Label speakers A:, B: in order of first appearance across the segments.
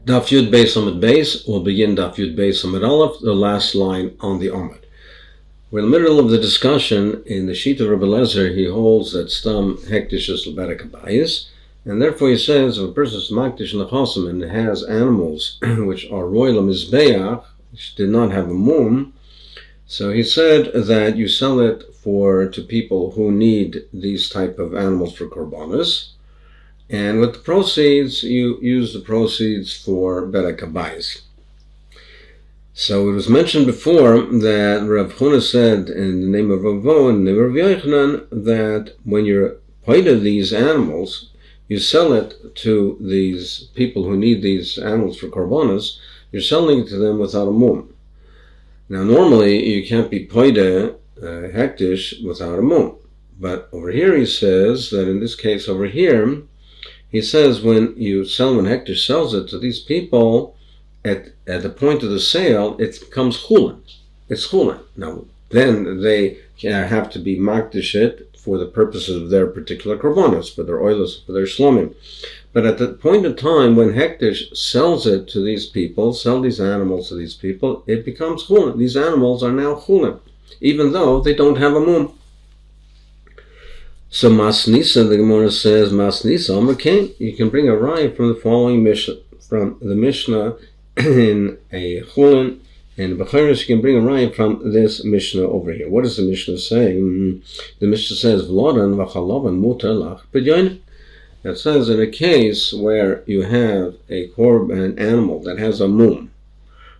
A: Daf Yud Beis Amud Beis will begin Daf Yud Beis Amud Aleph, the last line on the Amud. We're in the middle of the discussion. In the sheet of Rabbi Lezer, he holds that Stam Hektish is Lebedik Abayis, and therefore he says if a person is Maktish Nechasim and has animals which are Royal Mizbeach, which did not have a mum, so he said that you sell it to people who need these type of animals for korbanos. And with the proceeds, you use the proceeds for Bedek Abayis. So it was mentioned before that Rav Chuna said in the name of Ravo and the name of Yochanan that when you're paid of these animals, you sell it to these people who need these animals for korbanos, you're selling it to them without a mum. Now normally you can't be paid hektish without a mum. But over here he says that in this case over here, he says when Hector sells it to these people, at the point of the sale, it becomes chulin. It's chulin. Now, then they have to be makdishit for the purposes of their particular korbanos, for their oilers, for their shlomim. But at the point of time when Hector sells it to these people, sell these animals to these people, it becomes chulin. These animals are now chulin, even though they don't have a mum. So Masnisa, the Gemara says, Masnisa, Amr you can bring a raya from the following Mishnah, from the Mishnah in a Chulin, and B'chayris, you can bring a raya from this Mishnah over here. What does the Mishnah say? The Mishnah says, V'lodan v'chalavan mutar lach b'yoyin. It says in a case where you have an animal that has a mum,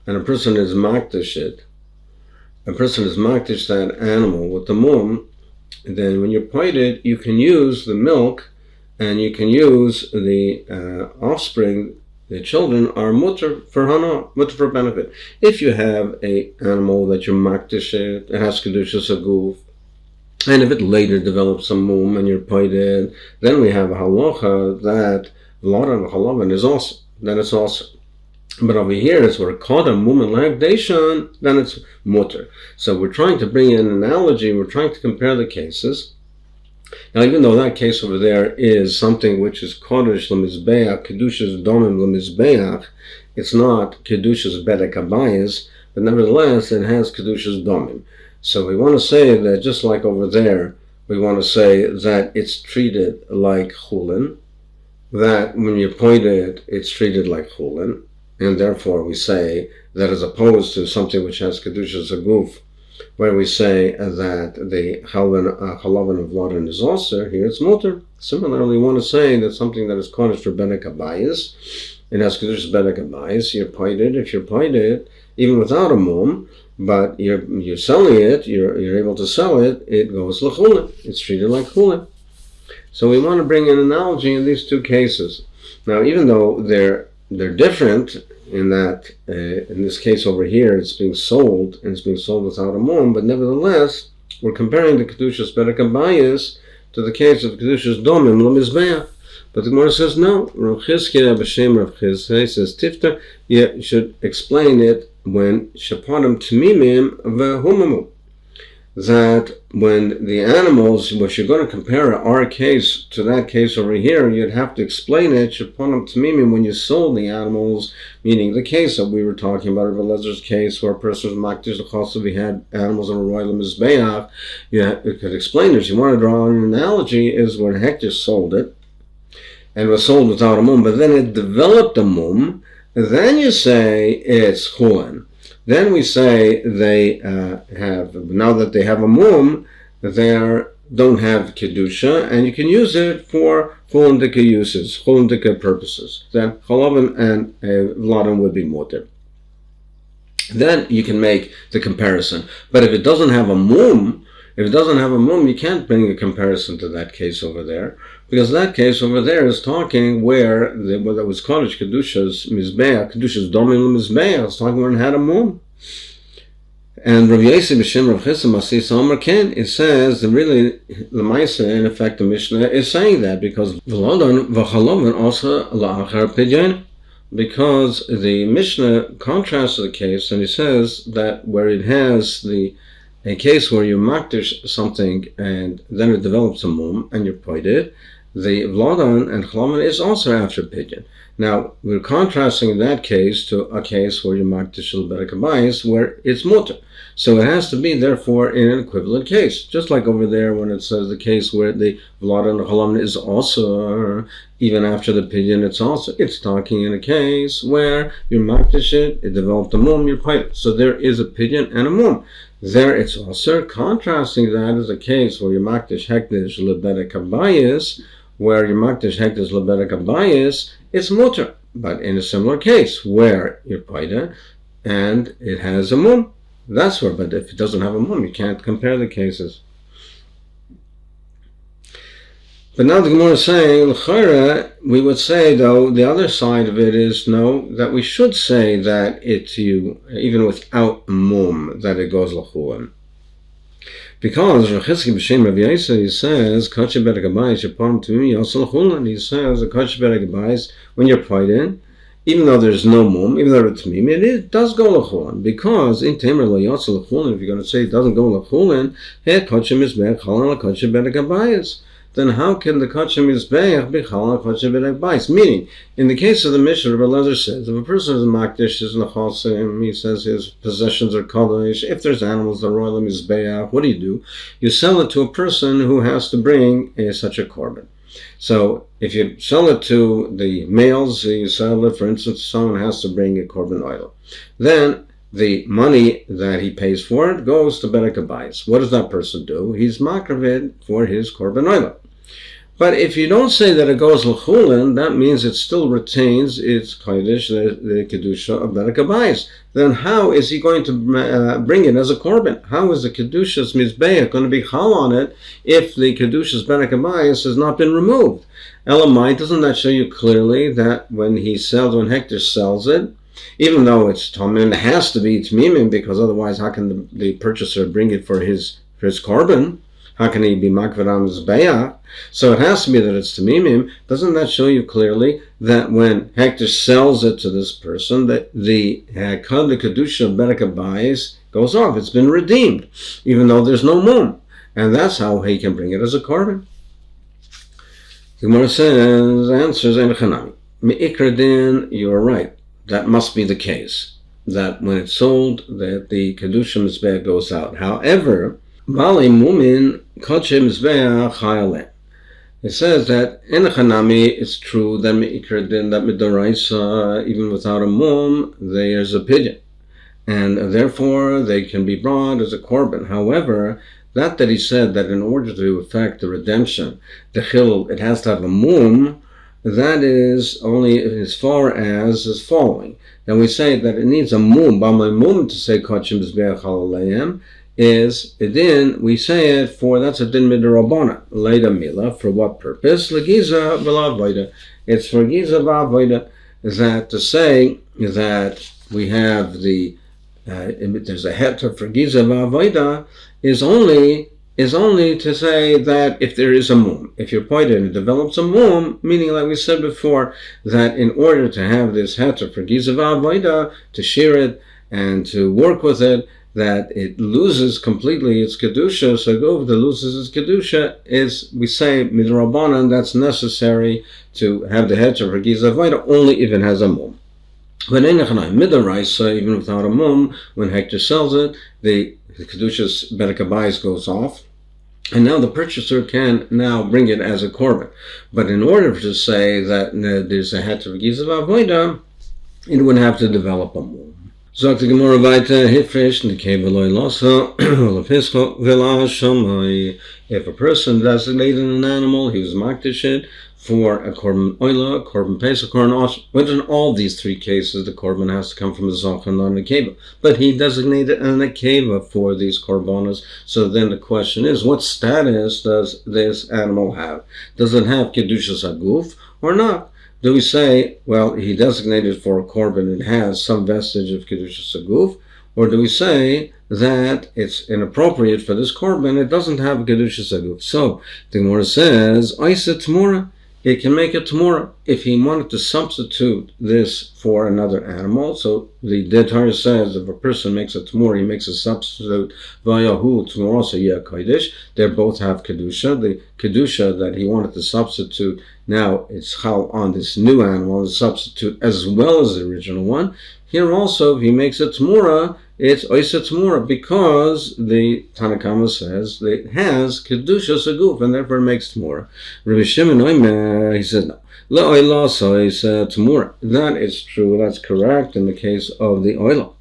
A: and a person is makdish that animal with the mum, then when you're paid it, you can use the milk and you can use the offspring, the children are mutter for hana, mutter for benefit. If you have a animal that you're makdish it has kedushas aguf, and if it later develops a mum and you're paid it, then we have a halacha that v'lodan v'chalavan is also, then it's also. But over here, it's where kodam mum and lagdation, then it's mutter. So we're trying to bring in an analogy, we're trying to compare the cases. Now, even though that case over there is something which is kodesh l'mizbeach, kedushas domim l'mizbeach, it's not kedushas bedek abayis, but nevertheless it has kedushas domim. So we want to say that just like over there, we want to say that it's treated like chulin, that when you point it, it's treated like chulin. And therefore we say that as opposed to something which has kedushas aguf, where we say that the halavan of Lodan is also, here it's mutter. Similarly, we want to say that something that is kodesh for bedek abayis, it has kedushas bedek abayis, you're paid it, if you're paid it, even without a mum, but you're selling it, you're able to sell it, it goes l'chulin, it's treated like chulin. So we want to bring an analogy in these two cases. Now, even though they're different in that, in this case over here, it's being sold, and it's being sold without a mum, but nevertheless, we're comparing the Kedushas Bedek Abayis to the case of Kedushas Domim L'Mizbeach. But the Gemara says, no, Rav Chizkiah B'Shem Rav Chizkiah says, Tifta, you should explain it when Shapadim Tmimim V'Humamu. That when the animals, which you're going to compare our case to that case over here, you'd have to explain it, Shapanim Tamimim, when you sold the animals, meaning the case that we were talking about, Rabbi Lezer's case, where a person was makdish l'chassav, he had animals in a royal mizbeach, you could explain it. You want to draw an analogy is when Hector sold it, and was sold without a mum, but then it developed a mum, then you say it's chulin. Then we say they have, now that they have a mum, they don't have kedusha, and you can use it for chulindika uses, chulindika purposes. Then chalavan and v'lodan would be mutter. Then you can make the comparison. But if it doesn't have a mum, you can't bring a comparison to that case over there, because that case over there is talking where there was college kedushas mizbeach, kedushas domim mizbeach. It's talking where it had a mum. And Rav Yosef B'Shem Rav Chizkiah Masechet Amar Ken, it says that really the Maisa, in effect, the Mishnah is saying that because v'lodan v'chalavan also la'achar pidyon, because the Mishnah contrasts the case, and he says that where it has a case where you makdish something and then it develops a mum and you paid it, the Vladon and Chalaman is also after pidyon. Now, we're contrasting that case to a case where you makdish l'berekabayis, where it's mutter. So it has to be, therefore, in an equivalent case. Just like over there when it says the case where the Vladon and Chalaman is also, even after the pidyon, it's talking in a case where you makdish it developed a mum, you're pilot. So there is a pidyon and a mum. There it's also contrasting that as a case where you makdish hekdish l'berekabayis, where you makdish hekdish l'berekabayis, it's mutter, but in a similar case where you're paida and it has a mum, that's where. But if it doesn't have a mum, you can't compare the cases. But now the Gemara is saying, l'chayra, we would say though the other side of it is no, that we should say that it's you even without mum that it goes l'chuan. Because Rechizki b'shem Rav Yosef, he says, Kachi beragabayis yapam to me also l'chulan. He says, the Kachi beragabayis, when you're paid in, even though there's no mum, even though it's mim, it does go l'chulan. Because in Temer lo yotzel l'chulan, if you're going to say it doesn't go l'chulan, he Kachi mizbeach chalan l'Kachi beragabayis. Then how can the Kachi mizbeach be chalan l'Kachi beragabayis? Meaning, in the case of the Mishnah, Rabbi Elazar says, if a person is makdish, is nechasim, he says his possessions are kadosh, if there's animals that roil him mizbeach, what do? You sell it to a person who has to bring such a korban. So if you sell it to the males, you sell it, for instance, someone has to bring a korban oil. Then the money that he pays for it goes to berekabayis. What does that person do? He's makravid for his korban oil. But if you don't say that it goes l'chulin, that means it still retains its kodesh, the kedusha of berekabayis. Then how is he going to bring it as a korban? How is the kedusha's mizbeach going to be chal on it if the kedusha's berekabayis has not been removed? Elamai, doesn't that show you clearly that when Hector sells it, even though it's tamim, it has to be tmimim, because otherwise how can the purchaser bring it for his korban? How can he be makvad on mizbeach? So it has to be that it's tamimim. Doesn't that show you clearly that when Hector sells it to this person, that the kedusha of berekabayis goes off? It's been redeemed, even though there's no mum, and that's how he can bring it as a korban. The Gemara says, answers ein chanami. Me'ikra din, you are right. That must be the case. That when it's sold, that the kedusha mizbeach goes out. However, Bali mumin kodesh mizbeach chayaleh. It says that in Chanami, it's true that me'ikra din, that midoraisa, even without a mum, there's a pidyon, and therefore they can be brought as a korban. However, that he said that in order to effect the redemption, the chil, it has to have a mum, that is only as far as is following. Then we say that it needs a mum, b'amay mum to say kodesh mizbeach chayaleh, is a din, we say it for, that's a din midrabana, leida mila, for what purpose? Legiza v'la'avoida. It's for giza v'avoida, is that to say that we have the, there's a heter for giza v'avoida, is only to say that if there is a mum, if you're pointed and it develops a mum, meaning like we said before, that in order to have this heter for giza v'avoida, to shear it and to work with it, that it loses completely its kedusha. So go that loses its kedusha is, we say midrabanan, that's necessary to have the heter for giza v'avoida only if it has a mum. But in midaraisa, even without a mum, when Hector sells it, the kedusha's berekabayis goes off, and now the purchaser can now bring it as a korban. But in order to say that there's a heter for giza v'avoida, it would have to develop a mum. Sagt die Gemara weiter, Hifresh, Nekebeloi Losa, Olapisco, Vila Shamai. If a person designated an animal, he was makdish it for a korban oila, korban pesach, korban os. But in all these three cases, the korban has to come from a zoch and not a nekeva. But he designated a nekeva for these korbanos. So then the question is, what status does this animal have? Does it have kedushas aguf or not? Do we say, well, he designated for a korban, it has some vestige of kedushas aguf, or do we say that it's inappropriate for this korban, it doesn't have kedushas aguf? So the Gemara says, Isa Tmura, it can make a tamura. If he wanted to substitute this for another animal, so the Torah says if a person makes a tamura, he makes a substitute vayahu tamura also kodesh. They both have kedusha. The kedusha that he wanted to substitute, now it's chal on this new animal, the substitute as well as the original one. Here also, if he makes a tamura, it's oisa tamura because the Tanakama says that it has kedusha saguf and therefore it makes tamura. Rabbi Shimon Omer, he said no. La says tamura. That is true. That's correct in the case of the oila.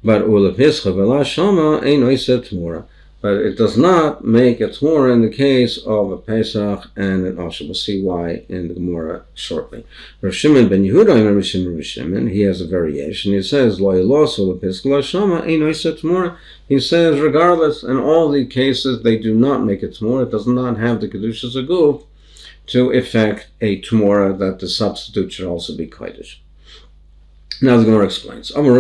A: But ulapischa v'la shama ain't oisa tamura. But it does not make a tamura in the case of a Pesach and an Osher. We'll see why in the Gemara shortly. Rav Shimon ben Yehuda, Rav Shimon, he has a variation. He says, Lo yilosu lepisk la shama ein oisa tamura. He says, regardless, in all the cases, they do not make a tamura. It does not have the kedushas aguf to effect a tamura that the substitute should also be kodesh. Now the Gemara explains. Why does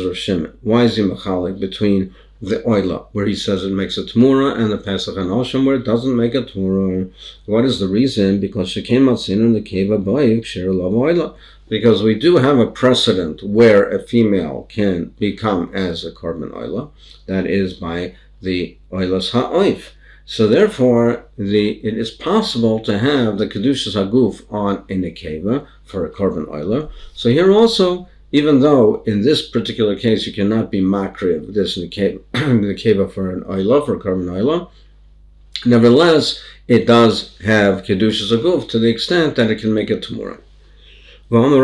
A: Rav Shimon? Why is he machalik between the oila, where he says it makes a tamura, and the Pesach and Osham, where it doesn't make a tamura? What is the reason? Because shekem matzin in the keva bayik shir lav oila. Because we do have a precedent where a female can become as a korban oila, that is by the oilas ha'oif. So therefore, it is possible to have the kedushas haguf on a nekeva for a korban oila. So here also, even though in this particular case you cannot be makriv this nekeva for an oila, for a korban oila, nevertheless it does have kedushas haguf to the extent that it can make a tamura. Time of the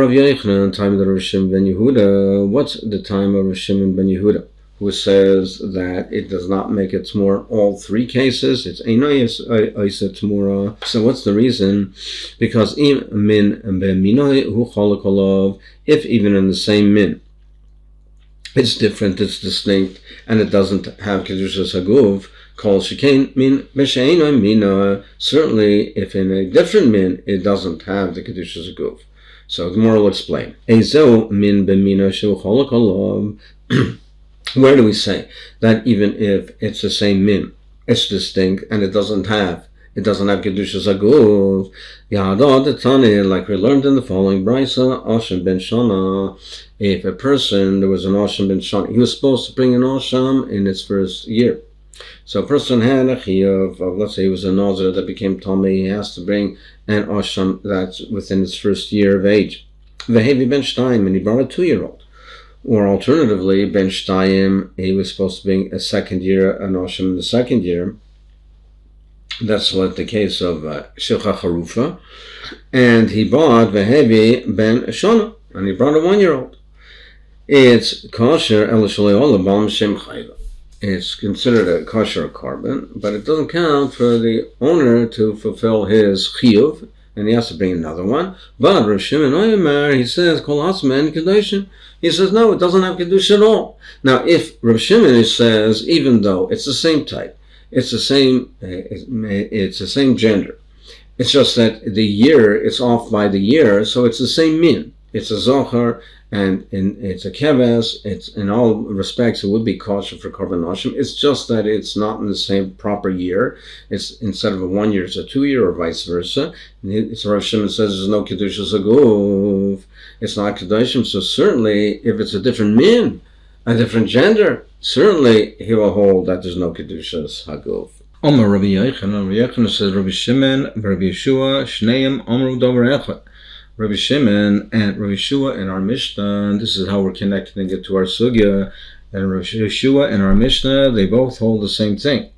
A: Rav Shimon ben Yehuda. What's the time of Rav Shimon ben Yehuda, who says that it does not make a tamura all three cases? It's einayis oisa tamura. So what's the reason? Because im min beminay hu cholakolav, if even in the same min, it's different, it's distinct, and it doesn't have kedushas haguf, kol shekain min b'sheinay mina. Certainly, if in a different min, it doesn't have the kedushas haguf. So the Gemara will explain. Ezo min b'mina shu cholakolav. Where do we say that even if it's the same min, it's distinct and it doesn't have kedushas haguf? Yada the Tani, like we learned in the following brisa, Osham ben Shana. If a person, there was an Osham ben Shana, he was supposed to bring an Osham in his first year. So a person had a chiyuv of, let's say he was a Nazir that became Tomei, he has to bring an Osham that's within his first year of age. Vehevi ben Shtayim, and he brought a 2-year-old. Or alternatively, Ben Shtayim, he was supposed to bring a second year, an Osham in the second year. That's what the case of Shilcha Charufa. And he bought Vehevi Ben Shana, and he brought a 1-year-old. It's kosher, it's considered a kosher korban, but it doesn't count for the owner to fulfill his chiyuv, and he has to bring another one. But Rav Shimon Omer, he says, Kol Asman Kedushim. He says, no, it doesn't have Kedusha at all. Now, if Rav Shimon says, even though it's the same type, it's the same gender, it's just that the year, it's off by the year, so it's the same min. It's a zohar, and it's a keves. It's in all respects it would be kosher for korban oshim. It's just that it's not in the same proper year. It's instead of a 1 year, it's a 2 year, or vice versa. So Rav Shimon says there's no kedushas haguf. It's not kedushim. So certainly, if it's a different min, a different gender, certainly he will hold that there's no kedushas haguf. Omar Rabbi Yochanan says Rabbi Shimon, Rabbi Yeshua, Shneim Omru Dover Echad. Rabbi Shimon and Rabbi Yeshua in our Mishnah, this is how we're connecting it to our sugya, and Rabbi Yeshua and our Mishnah, they both hold the same thing.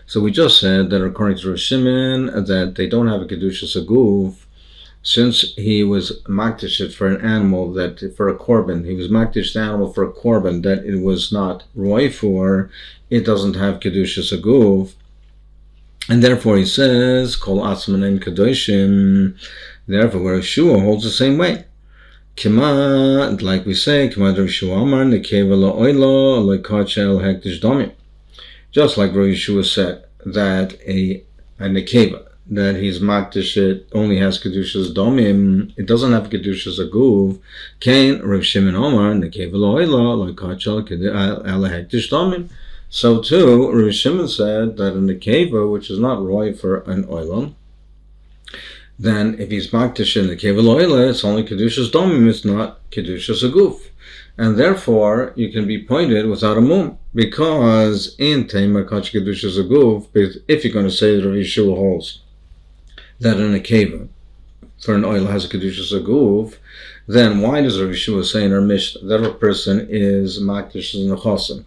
A: So we just said that according to Rabbi Shimon, that they don't have a kedushas haguf, since he was makdish for an animal, that for a korban, he was makdish the animal for a korban that it was not roi for, it doesn't have kedushas haguf, and therefore he says, Kol Asman and Kedoshim. Therefore, where Yeshua holds the same way. Kima, like we say, Kima Yeshua Amar, Nekeva lo oilo, lo kachel hektish domim. Just like Rav Yeshua said, that a nekeva, that he's makdish, it only has kedushas domim, it doesn't have kedushas aguv. Kain Rav Shimon Amar, Nekeva lo oilo, lo kachel el hektish domim. So too, Rabbi Shimon said that in the keva, which is not roy for an oilam, then if he's makdish in the keva loila, it's only kedushas domim, it's not kedushas aguf. And therefore, you can be pointed without a mum, because in Tema Kach Kedushas Aguf, if you're going to say that Rav Yeshua holds that in a keva for an oil has a Kedushas Aguf, then why does Rav Yeshua say in our Mishnah that a person is makdish in the chosim?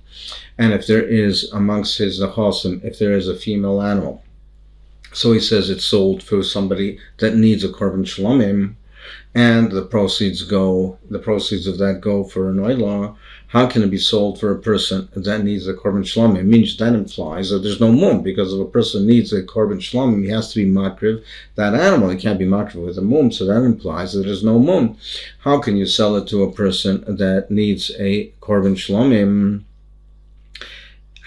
A: And if there is amongst his nechosim, if there is a female animal, so he says it's sold for somebody that needs a korban shlomim, and the proceeds of that go for an oila, how can it be sold for a person that needs a korban shlomim? It means that implies that there's no mum, because if a person needs a korban shlomim, he has to be makriv that animal. He can't be makriv with a mum, so that implies that there's no mum. How can you sell it to a person that needs a korban shlomim?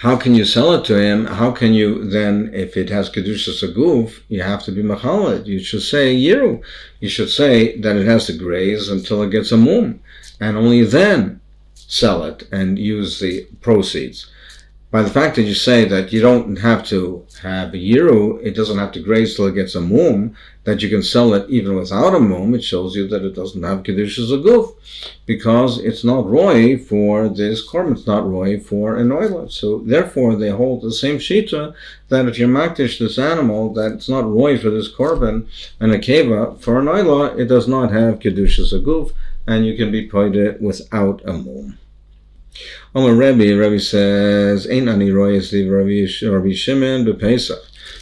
A: How can you sell it to him? How can you then, if it has kedushas aguf, you have to be machaled. You should say yiru. You should say that it has to graze until it gets a mum, and only then sell it and use the proceeds. By the fact that you say that you don't have to have a yiru, it doesn't have to graze till it gets a mum, that you can sell it even without a mum, it shows you that it doesn't have kedushas aguf, because it's not roy for this korban, it's not roy for an oila. So therefore they hold the same shita, that if you're makdish this animal, that it's not roy for this korban and a keva for an oila, it does not have kedushas aguf, and you can be pointed without a mum. Rabbi says, Ein ani royes li Rabbi Shimon b'Pesach.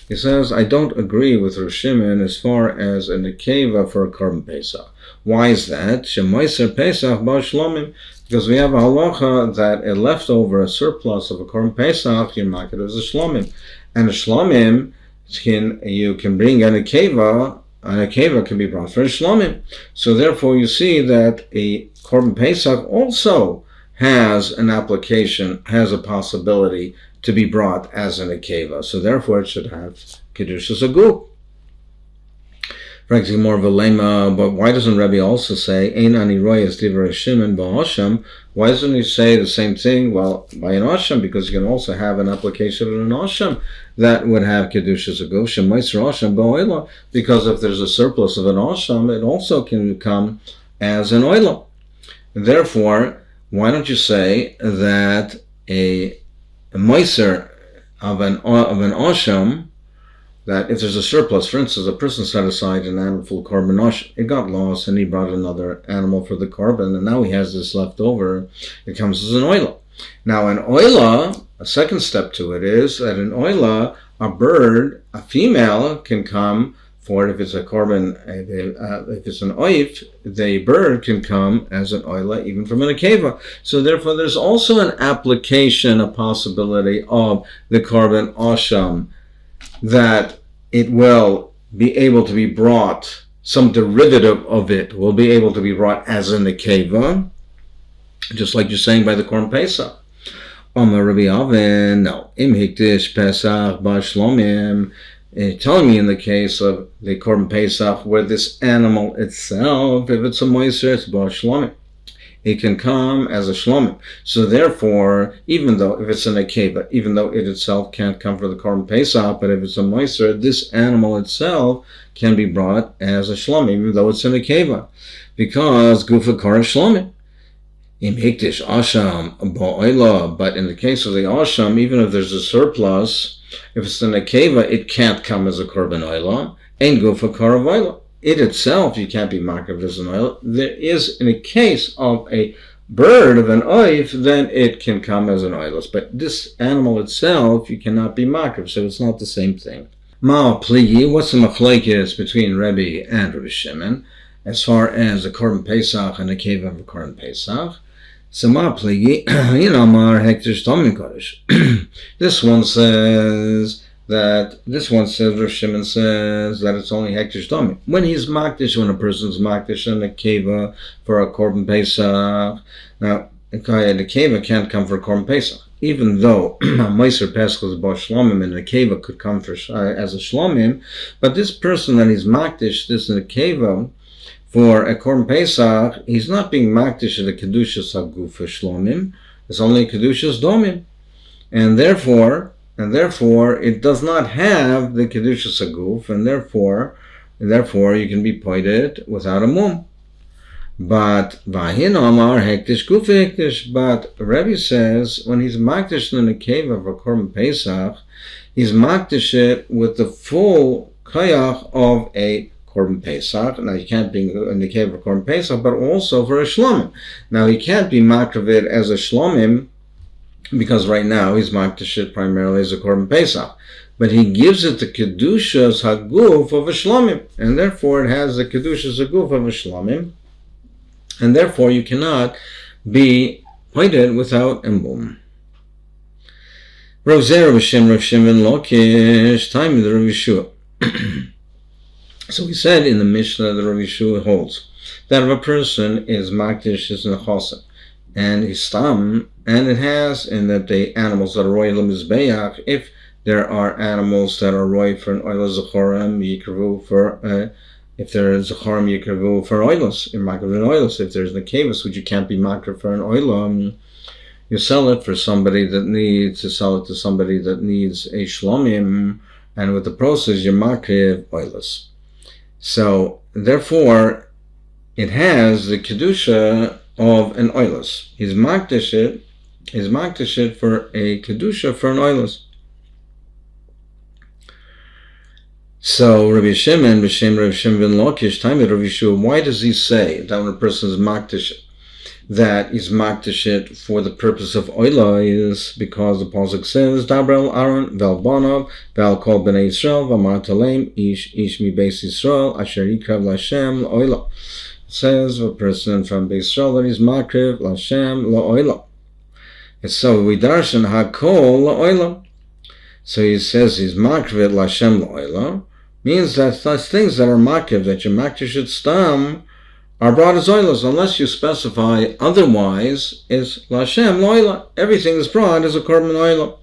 A: He says, I don't agree with Rav Shimon as far as a nekeva for a korban Pesach. Why is that? Shemaiser Pesach b'shlomim. Because we have a halacha that a leftover, a surplus of a korban Pesach, you mark it as a shlomim. And a shlomim, you can bring a nekeva, and a keva can be brought for a shlomim. So therefore you see that a korban Pesach also has an application, has a possibility to be brought as an akeva. So therefore it should have kedushas aguf. Frankly, more of a lema, but why doesn't Rebbe also say, Ein ani royes divrei Shimon ba'asham? Why doesn't he say the same thing? Well, by an asham, because you can also have an application of an asham that would have kedushas aguf, shemaiser asham ba'oila, because if there's a surplus of an asham, it also can come as an oila. Therefore, why don't you say that a meiser of an asham, that if there's a surplus, for instance, a person set aside an animal for korban asham, it got lost and he brought another animal for the korban, and now he has this left over, it comes as an oila. Now an oila, a second step to it is that an oila, a bird, a female can come for it. If it's a korban, if it's an oif, the bird can come as an oila even from an akeva. So therefore there's also an application, a possibility of the korban asham, that it will be able to be brought, some derivative of it will be able to be brought as an akeva, just like you're saying by the korban pesach. Amar Rabbi Avin, no. Im hikdish pesach b'shlomim. Telling me in the case of the korban pesach, where this animal itself, if it's a moiser, it's b'shlomim. It can come as a shlomim. So therefore, even though if it's an akeva, even though it itself can't come for the korban pesach, but if it's a moiser, this animal itself can be brought as a shlomim, even though it's an akeva, because gufa kar shlomim. Im hikdish asham ba'oila. But in the case of the asham, even if there's a surplus, if it's an akeva, it can't come as a korban oila, and gufa kar oila. It itself, you can't be makav as an oil. There is, in a case of a bird, of an oif, then it can come as an oilus. But this animal itself, you cannot be makav, so it's not the same thing. Ma pligi, what's the machlekes between Rebbe and Rabbi Shimon, as far as the korban pesach and the keva of the korban pesach? So ma pligi, mar hektish domin kodesh. This one says, Rav Shimon says that it's only hektish domi. When he's makdish, when a person's makdish and a keva for a korban pesach, now the keva can't come for a korban pesach, even though a meiser pesach is about shlomim and the keva could come for as a shlomim. But this person that he's makdish, this in a keva for a korban pesach, he's not being makdish at a kedushas haguf for shlomim. It's only kedushas domim. and therefore it does not have the kedushas haguf, and therefore you can be poited without a mum. But Vahin Omar Hektish Guf Hektish. But Rebbe says when he's makdish in the cave of a Korban Pesach, he's makdish it with the full koyach of a Korban Pesach. Now he can't be in the cave of a Korban Pesach, but also for a shlomim. Now he can't be makdish it as a shlomim because right now he's makdish it primarily as a Korban Pesach. But he gives it the kedushas haguf of a shlomim, and therefore it has the kedushas haguf of a shlomim. And therefore, you cannot be pointed without embum. Rav Zera Rav Shimon Lakish, time of the Rav Yeshua. So we said in the Mishnah that Rav Yeshua holds that if a person is makdish is nechosim and he's stam, and it has in that the animals that are roy lemizbeach, if there are animals that are roy for an oil zachorim, yikru for if there is a harm, you can go for oilus. In makar an oilus, if there's a kavus, which you can't be makar for an oil, you sell it for somebody that needs to sell it to somebody that needs a shlomim, and with the process you makar oilus. So therefore, it has the kedusha of an oilus. He's makdish it for a kedusha for an oilus. So Rabbi Shimon, B'Shem Rabbi Shimon ben Lakish, time of Rabbi Yeshua, why does he say that when a person is makdish, that he's makdish it for the purpose of oila? Is because the pasuk says, Dabrel Aaron vel banav vel kol bnei Yisrael v'amar talem ish mi beis Yisrael asher yikav l'Hashem la'oila. It says a person from Beis Yisrael that he's makriv l'Hashem la'oila. And so we darshan hakol la'oila. So he says he's makriv l'Hashem la'oila. Means that those things that are makiv, that your makdish stam, are brought as oilas, unless you specify otherwise, is l'Hashem l'oila. Everything is brought as a korban oila.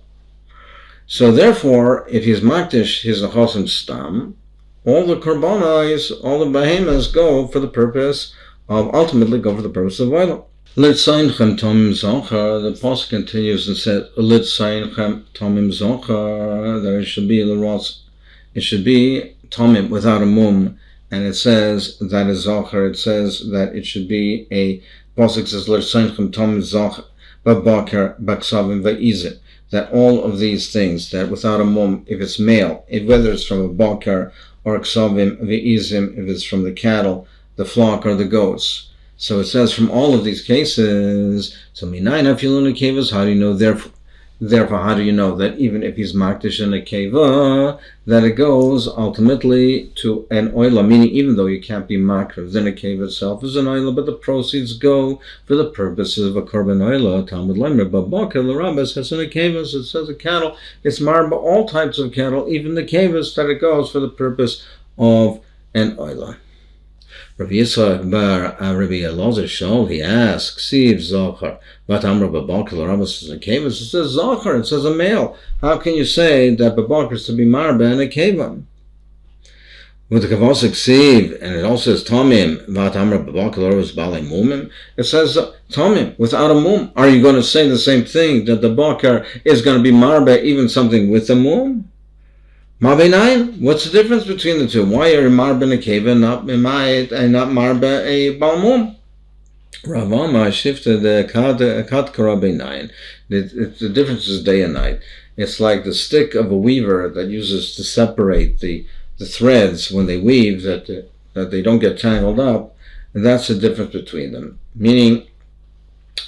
A: So therefore, if he's makdish his nechosim stam, all the korbanos, all the behemoths go for the purpose of, ultimately go for the purpose of oila. Litzainchem tomim zocher, the pasuk continues and says, Litzainchem tomim zocher, there should be l'ros. It should be tomim without a mum, and it says that is zocher. It says that it should be a pasuk says l'seinchem tomim zocher b'baker b'ksavim v'izim. That all of these things that without a mum, if it's male, whether it's from a bakar or ksavim v'izim, if it's from the cattle, the flock, or the goats. So it says from all of these cases. So minayin afilun kevas. How do you know? Therefore, how do you know that even if he's makdish in a keva, that it goes ultimately to an oila, meaning even though you can't be makdish, then a keva itself is an oila, but the proceeds go for the purposes of a korban oila. Talmud Lemmer, Babaka, the rabbis has in a kevas, it says a cattle, it's marba, all types of cattle, even the kevas, that it goes for the purpose of an oila. Rabbi Yitzchak bar Rabbi Elazar Shol, he asks, Siv Zochar, Vat Amra Babakar, the Rabbi says a keva, it says Zochar, it says a male. How can you say that Babakar is to be marba and a keva? With the Kavosik Siv, and it also says Tomim, Vat Amra Babakar, the Rabbi Balei Mumim, it says Tomim, without a mum. Are you going to say the same thing, that the Bakar is going to be marba, even something with a mum? What's the difference between the two? Why are marba a keva and not marba a balmum? Ravama shifted the kat karabenayin. The difference is day and night. It's like the stick of a weaver that uses to separate the threads when they weave, that they don't get tangled up. And that's the difference between them. Meaning,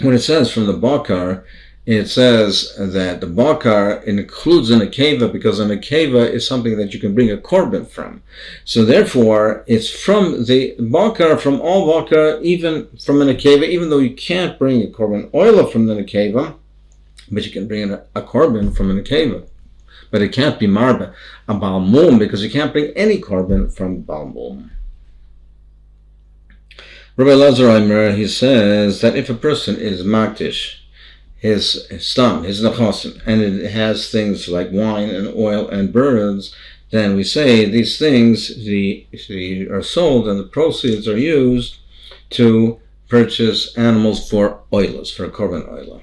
A: when it says from the bakar, it says that the bakar includes an akeva, because an akeva is something that you can bring a korban from. So therefore, it's from the bakar, from all bakar, even from an akeva, even though you can't bring a korban oil from the akeva, but you can bring a korban from an akeva. But it can't be marba, a balmum, because you can't bring any korban from balmum. Rabbi Elazar, he says that if a person is makdish, his stam, his nechosim, and it has things like wine and oil and birds, then we say these things are sold and the proceeds are used to purchase animals for oilers, for a korban oiler.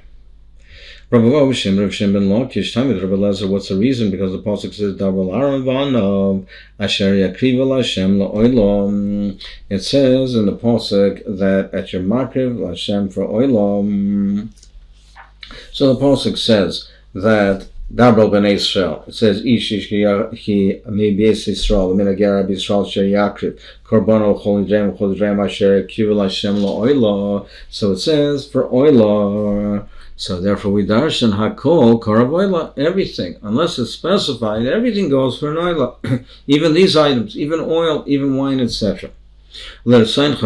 A: Rav Shem ben Lakish, time with Rabbi Lezer, what's the reason? Because the pasuk says Davar Aravanav Asher Yakriv Hashem La'olam. It says in the pasuk that at your makriv Hashem for olam. So the pasuk says that Dabral ben Israel. It says Ish he may be Israel, min Agar Israel Asher Yakriv Korban al Chodrem Asher Yakriv Hashem La'olam. So it says for oila. So therefore we darshan hakol karav oila, everything, unless it's specified, everything goes for an oila. Even these items, even oil, even wine, etc. It says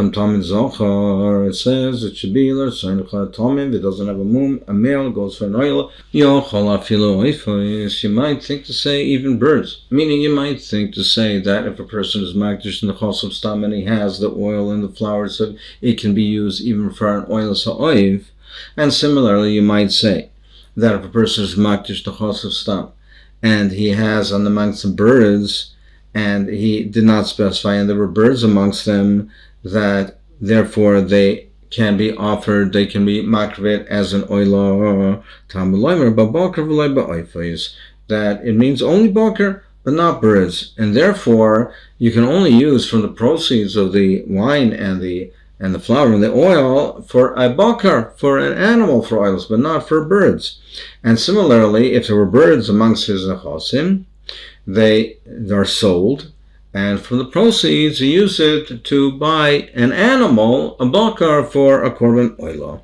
A: it should be if it doesn't have a male goes for an oila. You might think to say even birds, meaning you might think to say that if a person is makdish in the chos of stam and he has the oil and the flowers, so it can be used even for an oil sa'oiv. And similarly, you might say that if a person is makdish the chos of stam and he has amongst the birds, and he did not specify, and there were birds amongst them, that therefore they can be offered, they can be makrivet as an oila, that it means only bakar, but not birds, and therefore you can only use from the proceeds of the wine and the flour and the oil for a bakar, for an animal, for oils, but not for birds. And similarly, if there were birds amongst his nechosim, they are sold, and from the proceeds you use it to buy an animal, a bakar, for a korban oila.